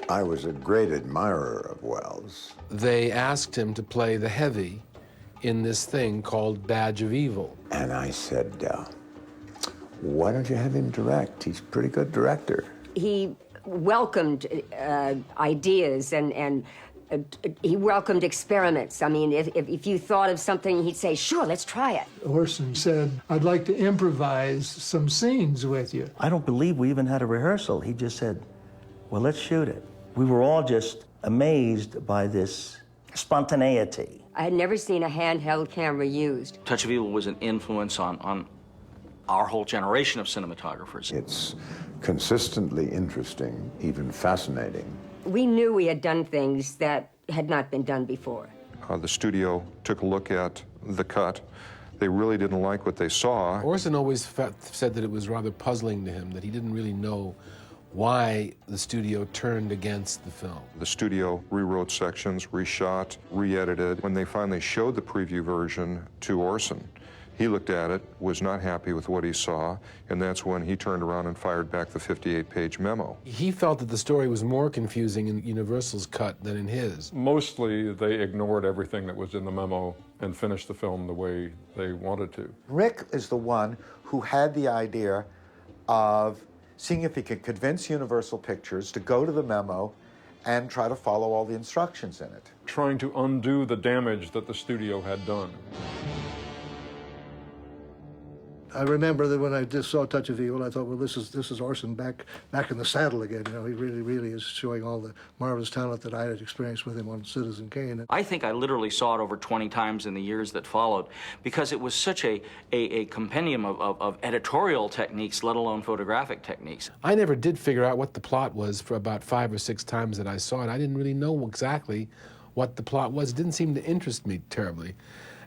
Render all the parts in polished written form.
I was a great admirer of Wells. They asked him to play the heavy in this thing called Badge of Evil. And I said, why don't you have him direct? He's a pretty good director. He welcomed ideas and he welcomed experiments. I mean, if you thought of something, he'd say, sure, let's try it. Orson said, I'd like to improvise some scenes with you. I don't believe we even had a rehearsal. He just said, well, let's shoot it. We were all just amazed by this spontaneity. I had never seen a handheld camera used. Touch of Evil was an influence on our whole generation of cinematographers. It's consistently interesting, even fascinating. We knew we had done things that had not been done before. The studio took a look at the cut. They really didn't like what they saw. Orson always said that it was rather puzzling to him, that he didn't really know why the studio turned against the film. The studio rewrote sections, reshot, re-edited. When they finally showed the preview version to Orson, he looked at it, was not happy with what he saw, and that's when he turned around and fired back the 58-page memo. He felt that the story was more confusing in Universal's cut than in his. Mostly, they ignored everything that was in the memo and finished the film the way they wanted to. Rick is the one who had the idea of seeing if he could convince Universal Pictures to go to the memo and try to follow all the instructions in it. Trying to undo the damage that the studio had done. I remember that when I just saw Touch of Evil, I thought, well, this is Orson back in the saddle again. You know, he really is showing all the marvelous talent that I had experienced with him on Citizen Kane. I think I literally saw it over 20 times in the years that followed because it was such a compendium of editorial techniques, let alone photographic techniques. I never did figure out what the plot was for about 5 or 6 times that I saw it. I didn't really know exactly what the plot was. It didn't seem to interest me terribly.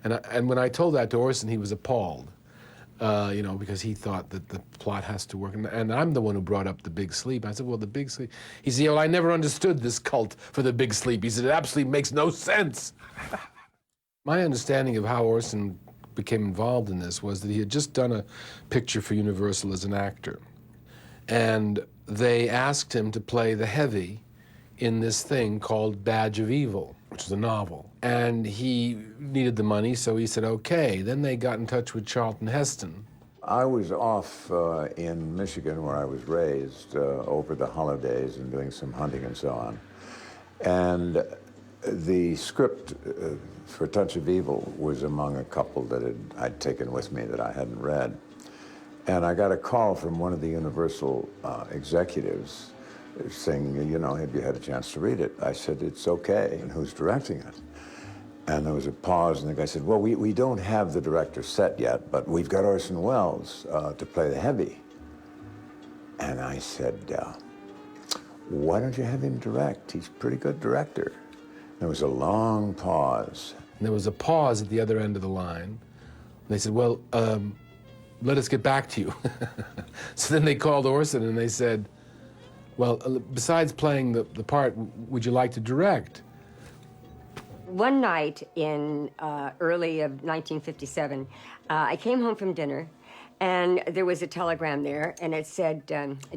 And when I told that to Orson, he was appalled. You know, because he thought that the plot has to work. And I'm the one who brought up the big sleep. I said, well, the big sleep. He said, well, I never understood this cult for the big sleep. He said, it absolutely makes no sense. My understanding of how Orson became involved in this was that he had just done a picture for Universal as an actor. And they asked him to play the heavy in this thing called Badge of Evil, which is a novel. And he needed the money, so he said, okay. Then they got in touch with Charlton Heston. I was off in Michigan, where I was raised, over the holidays and doing some hunting and so on. And the script for Touch of Evil was among a couple that I'd taken with me that I hadn't read. And I got a call from one of the Universal executives saying, you know, have you had a chance to read it? I said, it's okay. And who's directing it? And there was a pause, and the guy said, well, we don't have the director set yet, but we've got Orson Wells to play the heavy. And I said, why don't you have him direct? He's a pretty good director. There was a long pause. And there was a pause at the other end of the line. And they said, well, let us get back to you. So then they called Orson, and they said, well, besides playing the part, would you like to direct? One night in early of 1957, I came home from dinner, and there was a telegram there, and it said,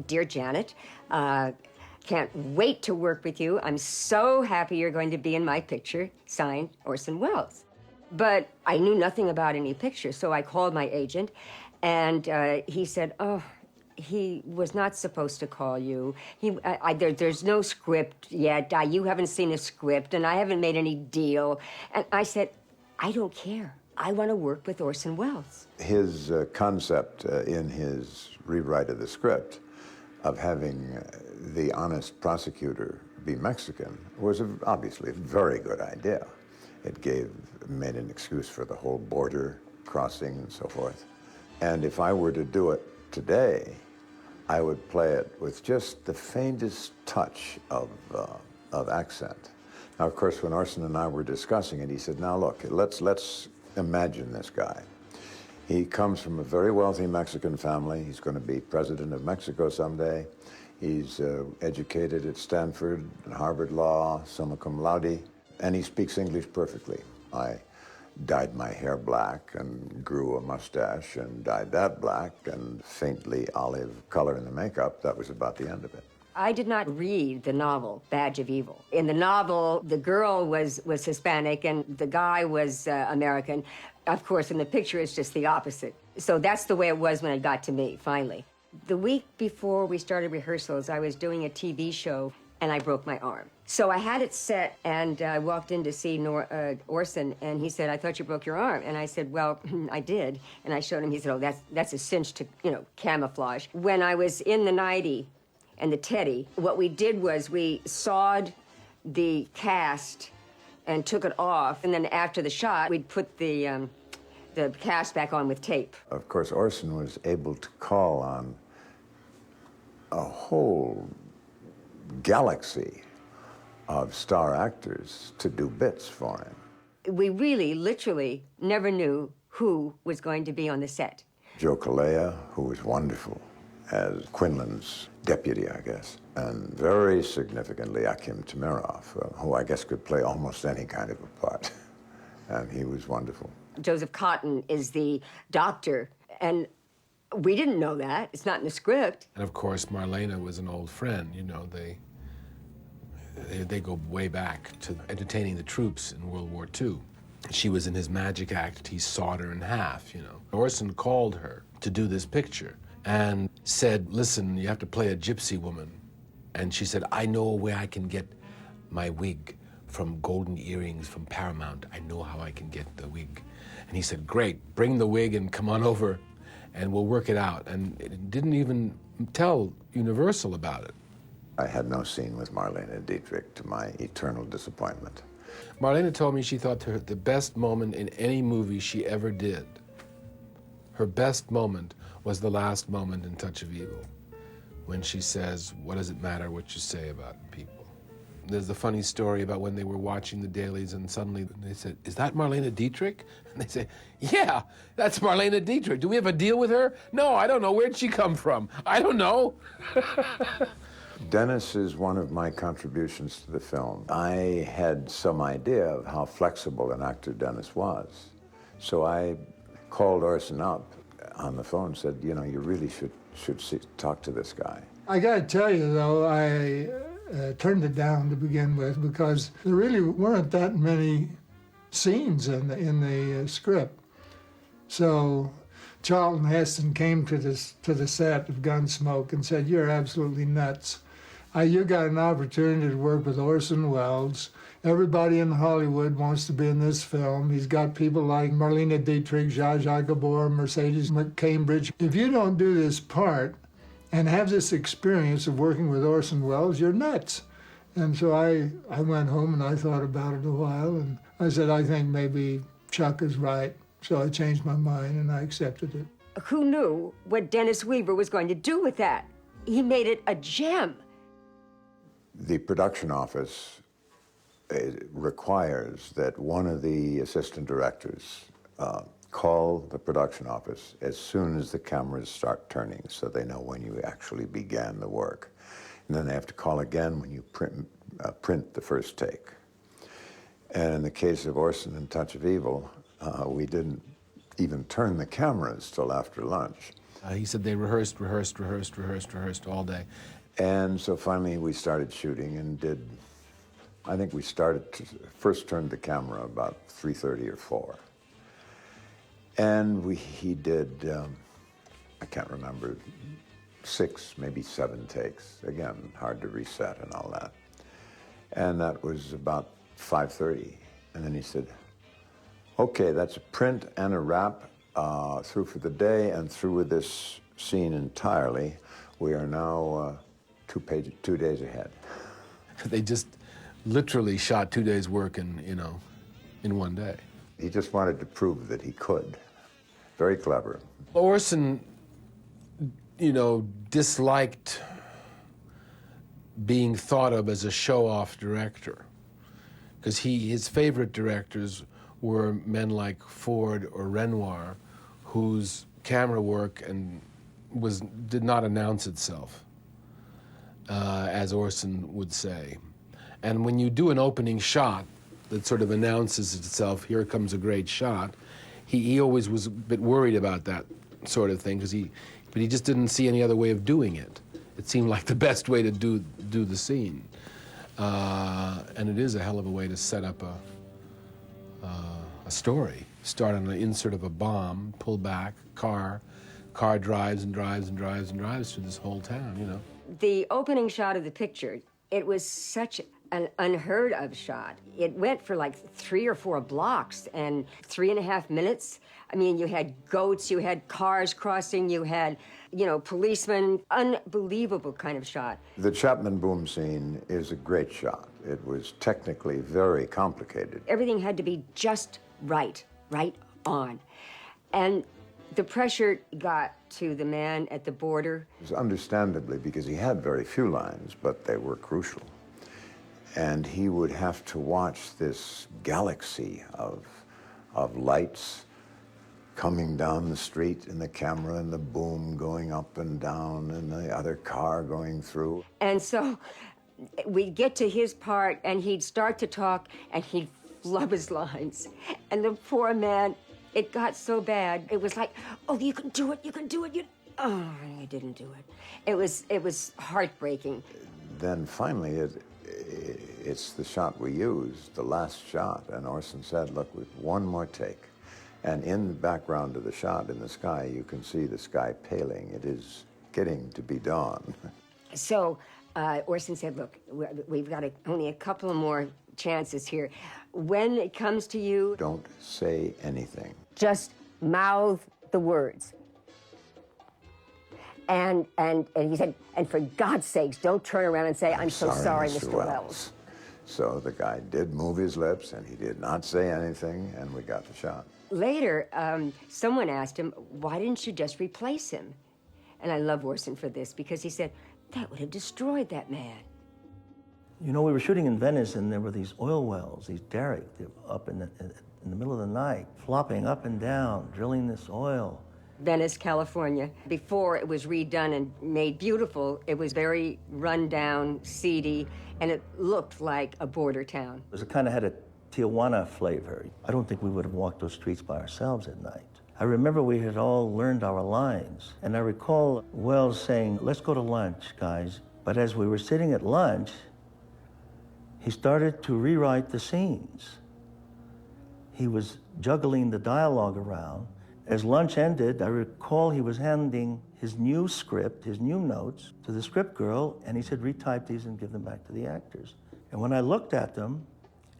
Dear Janet, can't wait to work with you. I'm so happy you're going to be in my picture, signed Orson Wells. But I knew nothing about any pictures, so I called my agent, and he said, oh, he was not supposed to call you. There's no script yet. You haven't seen a script, and I haven't made any deal. And I said, I don't care. I want to work with Orson Welles. His concept in his rewrite of the script of having the honest prosecutor be Mexican was obviously a very good idea. It made an excuse for the whole border crossing and so forth. And if I were to do it today, I would play it with just the faintest touch of accent. Now, of course, when Orson and I were discussing it, he said, now look, let's imagine this guy. He comes from a very wealthy Mexican family. He's going to be president of Mexico someday. He's educated at Stanford and Harvard Law, summa cum laude, and he speaks English perfectly. I dyed my hair black and grew a mustache and dyed that black and faintly olive color in the makeup. That was about the end of it. I did not read the novel, Badge of Evil. In the novel, the girl was Hispanic and the guy was American. Of course, in the picture, it's just the opposite. So that's the way it was when it got to me, finally. The week before we started rehearsals, I was doing a TV show and I broke my arm. So I had it set and I walked in to see Orson and he said, "I thought you broke your arm." And I said, "Well, I did." And I showed him, he said, "Oh, that's a cinch to, camouflage." When I was in the 90 and the Teddy, what we did was we sawed the cast and took it off, and then after the shot, we'd put the cast back on with tape. Of course, Orson was able to call on a whole galaxy of star actors to do bits for him. We really, literally, never knew who was going to be on the set. Joe Kalea, who was wonderful as Quinlan's deputy, I guess, and very significantly Akim Tamirov, who I guess could play almost any kind of a part, and he was wonderful. Joseph Cotton is the doctor, and we didn't know that. It's not in the script. And of course, Marlena was an old friend. They go way back to entertaining the troops in World War II. She was in his magic act. He sawed her in half, Orson called her to do this picture and said, "Listen, you have to play a gypsy woman." And she said, "I know where I can get my wig from Golden Earrings from Paramount. I know how I can get the wig." And he said, "Great, bring the wig and come on over and we'll work it out." And it didn't even tell Universal about it. I had no scene with Marlene Dietrich, to my eternal disappointment. Marlena told me she thought the best moment in any movie she ever did, her best moment was the last moment in Touch of Evil, when she says, "What does it matter what you say about people?" There's the funny story about when they were watching the dailies and suddenly they said, "Is that Marlene Dietrich?" And they say, "Yeah, that's Marlene Dietrich. Do we have a deal with her?" "No, I don't know. Where'd she come from?" "I don't know." Dennis is one of my contributions to the film. I had some idea of how flexible an actor Dennis was. So I called Orson up on the phone and said, "You really should talk to this guy." I got to tell you, though, I turned it down to begin with because there really weren't that many scenes in the script. So Charlton Heston came to the set of Gunsmoke and said, "You're absolutely nuts. You got an opportunity to work with Orson Wells. Everybody in Hollywood wants to be in this film. He's got people like Marlene Dietrich, Zsa Zsa Gabor, Mercedes McCambridge. If you don't do this part and have this experience of working with Orson Welles, you're nuts." And so I went home and I thought about it a while, and I said, "I think maybe Chuck is right." So I changed my mind and I accepted it. Who knew what Dennis Weaver was going to do with that? He made it a gem. The production office requires that one of the assistant directors call the production office as soon as the cameras start turning so they know when you actually began the work. And then they have to call again when you print the first take. And in the case of Orson and Touch of Evil, we didn't even turn the cameras till after lunch. He said they rehearsed all day. And so finally we started shooting and I think we first turned the camera about 3:30 or 4. And he did, I can't remember, 6, maybe 7 takes. Again, hard to reset and all that. And that was about 5:30. And then he said, "Okay, that's a print and a wrap, through for the day and through with this scene entirely. We are now 2 days ahead." They just literally shot 2 days' work in one day. He just wanted to prove that he could. Very clever. Orson, disliked being thought of as a show-off director, because his favorite directors were men like Ford or Renoir, whose camera work did not announce itself, as Orson would say. And when you do an opening shot that sort of announces itself, here comes a great shot, he always was a bit worried about that sort of thing, but he just didn't see any other way of doing it. It seemed like the best way to do do the scene. And it is a hell of a way to set up a story. Start on the insert of a bomb, pull back, car drives and drives and drives and drives through this whole town, you know. The opening shot of the picture, it was such an unheard of shot. It went for like 3 or 4 blocks and 3.5 minutes. I mean, you had goats, you had cars crossing, you had, you know, policemen. Unbelievable kind of shot. The Chapman boom scene is a great shot. It was technically very complicated. Everything had to be just right on. And the pressure got to the man at the border. It was understandably because he had very few lines, but they were crucial. And he would have to watch this galaxy of lights coming down the street, and the camera and the boom going up and down, and the other car going through. And so we'd get to his part, and he'd start to talk, and he'd flub his lines. And the poor man, it got so bad. It was like, oh, you can do it, you can do it. Oh, I didn't do it. It was heartbreaking. Then finally, it's the shot we used, the last shot, and Orson said, look, with one more take. And in the background of the shot, in the sky, you can see the sky paling. It is getting to be dawn. So Orson said, look, we've got only a couple of more chances here. When it comes to you, don't say anything. Just mouth the words. And he said, and for God's sakes, don't turn around and say, I'm so sorry, Mr. Wells. So the guy did move his lips, and he did not say anything, and we got the shot. Later, someone asked him, why didn't you just replace him? And I love Orson for this, because he said, that would have destroyed that man. You know, we were shooting in Venice, and there were these oil wells, these derricks, up in the middle of the night, flopping up and down, drilling this oil. Venice, California. Before it was redone and made beautiful, it was very run down, seedy, and it looked like a border town. It kind of had a Tijuana flavor. I don't think we would have walked those streets by ourselves at night. I remember we had all learned our lines, and I recall Wells saying, let's go to lunch, guys. But as we were sitting at lunch, he started to rewrite the scenes. He was juggling the dialogue around. As lunch ended, I recall he was handing his new script, his new notes, to the script girl, and he said, retype these and give them back to the actors. And when I looked at them,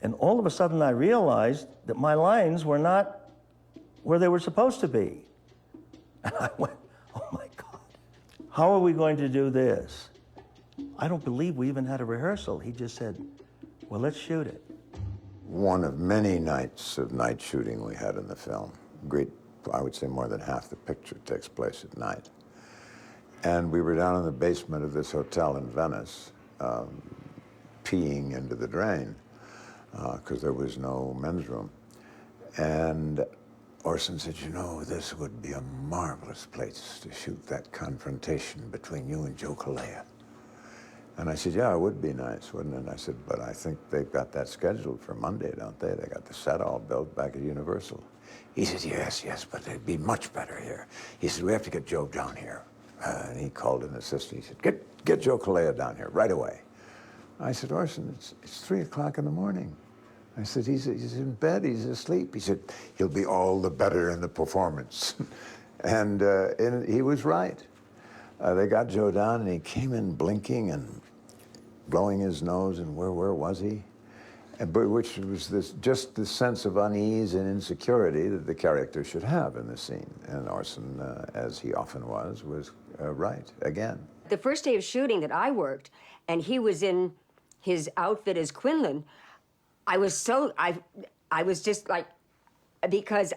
and all of a sudden I realized that my lines were not where they were supposed to be. And I went, oh my God, how are we going to do this? I don't believe we even had a rehearsal. He just said, well, let's shoot it. One of many nights of night shooting we had in the film. Great, I would say more than half the picture takes place at night. And we were down in the basement of this hotel in Venice, peeing into the drain, because there was no men's room. And Orson said, you know, this would be a marvelous place to shoot that confrontation between you and Joe Colea. And I said, yeah, it would be nice, wouldn't it? And I said, but I think they've got that scheduled for Monday, don't they? They got the set all built back at Universal. He said, yes, but it'd be much better here. He said, we have to get Joe down here. And he called an assistant. He said, get Joe Colea down here right away. I said, Orson, it's 3 o'clock in the morning. I said, he's in bed, he's asleep. He said, he'll be all the better in the performance. And he was right. They got Joe down, and he came in blinking and blowing his nose, and where was he? But which was just this sense of unease and insecurity that the character should have in the scene. And Orson, as he often was right again. The first day of shooting that I worked, and he was in his outfit as Quinlan, I was just like, because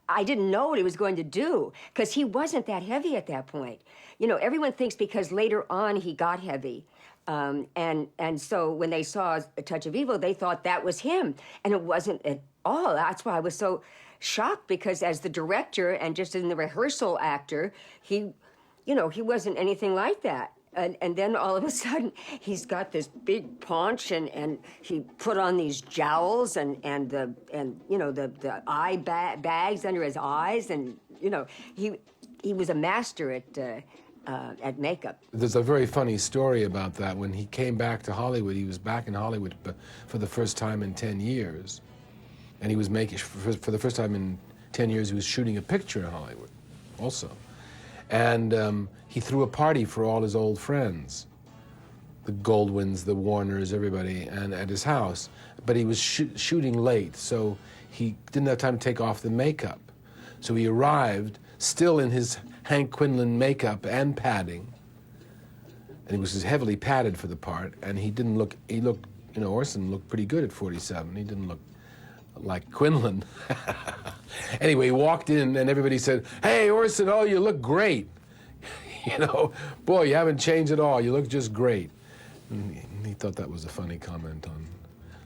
I didn't know what he was going to do, because he wasn't that heavy at that point. You know, everyone thinks because later on he got heavy. And so when they saw A Touch of Evil, they thought that was him. And it wasn't at all. That's why I was so shocked, because as the director and just in the rehearsal actor, he wasn't anything like that. And then all of a sudden, he's got this big paunch, and he put on these jowls and the eye bags under his eyes, and he was a master at at makeup. There's a very funny story about that. When he came back to Hollywood, he was back in Hollywood for the first time in 10 years. And he was making, for the first time in 10 years, he was shooting a picture in Hollywood also. And he threw a party for all his old friends, the Goldwyns, the Warners, everybody, and at his house. But he was shooting late, so he didn't have time to take off the makeup. So he arrived still in his Hank Quinlan makeup and padding, and he was heavily padded for the part, and he looked, you know, Orson looked pretty good at 47. He didn't look like Quinlan. Anyway, he walked in, and everybody said, "Hey, Orson, oh, you look great." You know, boy, you haven't changed at all. You look just great. And he thought that was a funny comment on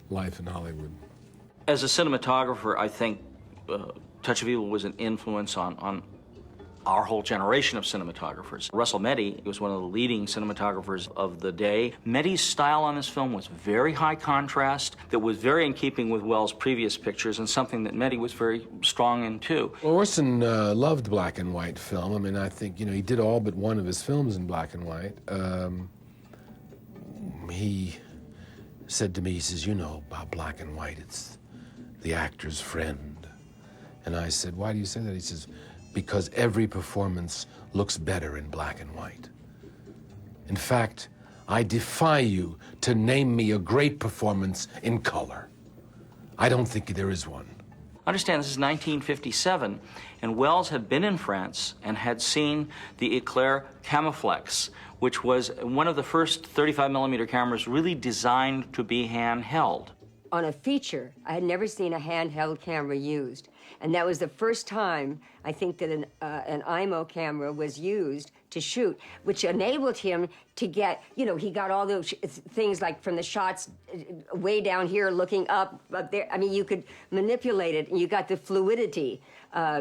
life in Hollywood. As a cinematographer, I think Touch of Evil was an influence on our whole generation of cinematographers. Russell Meddy was one of the leading cinematographers of the day. Meddy's style on this film was very high contrast, that was very in keeping with Wells' previous pictures, and something that Meddy was very strong in too. Well, Orson loved black and white film. I mean, I think, you know, he did all but one of his films in black and white. He said to me, he says, "You know about black and white, it's the actor's friend." And I said, "Why do you say that?" He says, "Because every performance looks better in black and white. In fact, I defy you to name me a great performance in color. I don't think there is one." Understand, this is 1957, and Wells had been in France and had seen the Eclair Camaflex, which was one of the first 35mm cameras really designed to be handheld. On a feature, I had never seen a handheld camera used. And that was the first time, I think, that an IMO camera was used to shoot, which enabled him to get, you know, he got all those things like from the shots way down here looking up there. I mean, you could manipulate it, and you got the fluidity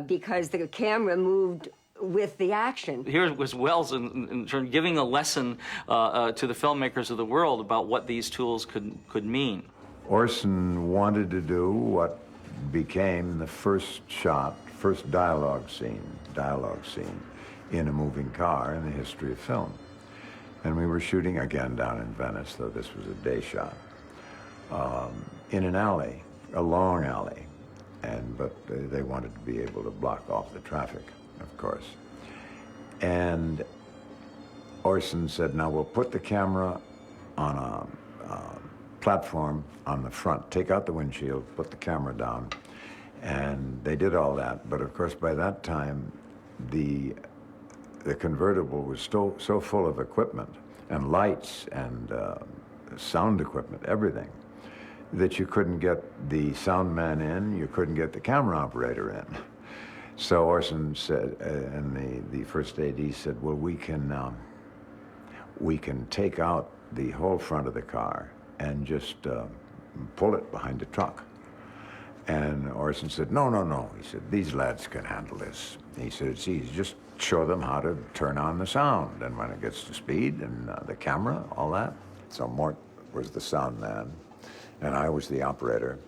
because the camera moved with the action. Here was Wells in turn giving a lesson to the filmmakers of the world about what these tools could mean. Orson wanted to do what became the first dialogue scene in a moving car in the history of film. And we were shooting again down in Venice, though this was a day shot, in an alley, a long alley. But they wanted to be able to block off the traffic, of course. And Orson said, "Now we'll put the camera on a platform on the front, take out the windshield, put the camera down." And they did all that, but of course by that time the convertible was so full of equipment and lights and sound equipment, everything, that you couldn't get the sound man in, you couldn't get the camera operator in. So Orson said, and the first AD said, "Well, we can take out the whole front of the car and just pull it behind the truck." And Orson said, "No, no, no." He said, "These lads can handle this." He said, "It's easy, just show them how to turn on the sound, and when it gets to speed, and the camera, all that." So Mort was the sound man, and I was the operator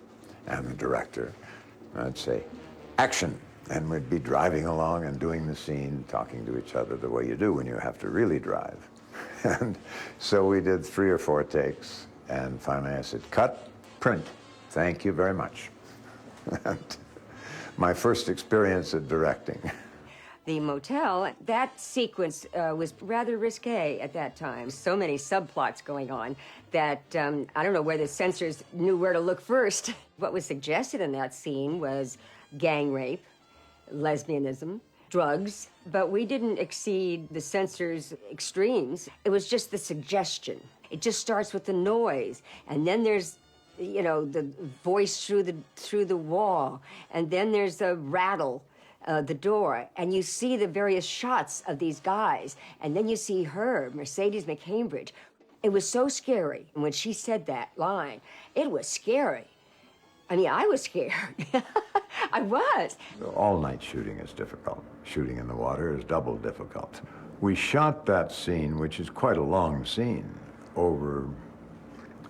and the director. And I'd say, "Action," and we'd be driving along and doing the scene, talking to each other the way you do when you have to really drive. And so we did 3 or 4 takes, and finally I said, "Cut, print, thank you very much." And my first experience at directing. The motel, that sequence was rather risque at that time. So many subplots going on that I don't know where the censors knew where to look first. What was suggested in that scene was gang rape, lesbianism, drugs, but we didn't exceed the censors' extremes. It was just the suggestion. It just starts with the noise, and then there's, you know, the voice through the wall, and then there's the rattle, the door, and you see the various shots of these guys, and then you see her, Mercedes McCambridge. It was so scary. And when she said that line, it was scary. I mean, I was scared. I was. All night shooting is difficult. Shooting in the water is double difficult. We shot that scene, which is quite a long scene, over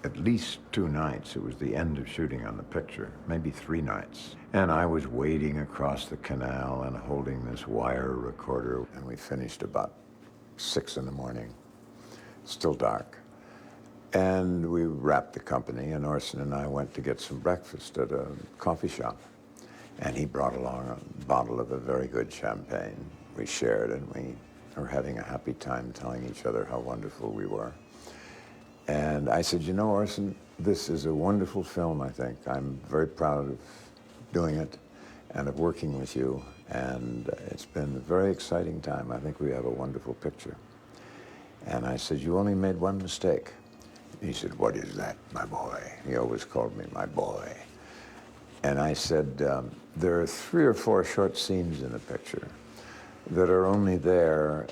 at least 2 nights. It was the end of shooting on the picture, maybe 3 nights. And I was wading across the canal and holding this wire recorder, and we finished about 6 in the morning, still dark. And we wrapped the company, and Orson and I went to get some breakfast at a coffee shop. And he brought along a bottle of a very good champagne. We shared, and we were having a happy time telling each other how wonderful we were. And I said, you know, Orson, this is a wonderful film, I think. I'm very proud of doing it and of working with you. And it's been a very exciting time. I think we have a wonderful picture. And I said, you only made one mistake. He said, what is that, my boy? He always called me my boy. And I said, there are 3 or 4 short scenes in the picture that are only there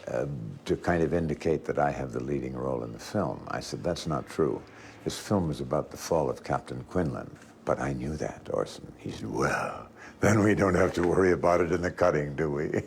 to kind of indicate that I have the leading role in the film. I said, that's not true. This film is about the fall of Captain Quinlan. But I knew that, Orson. He said, well, then we don't have to worry about it in the cutting, do we?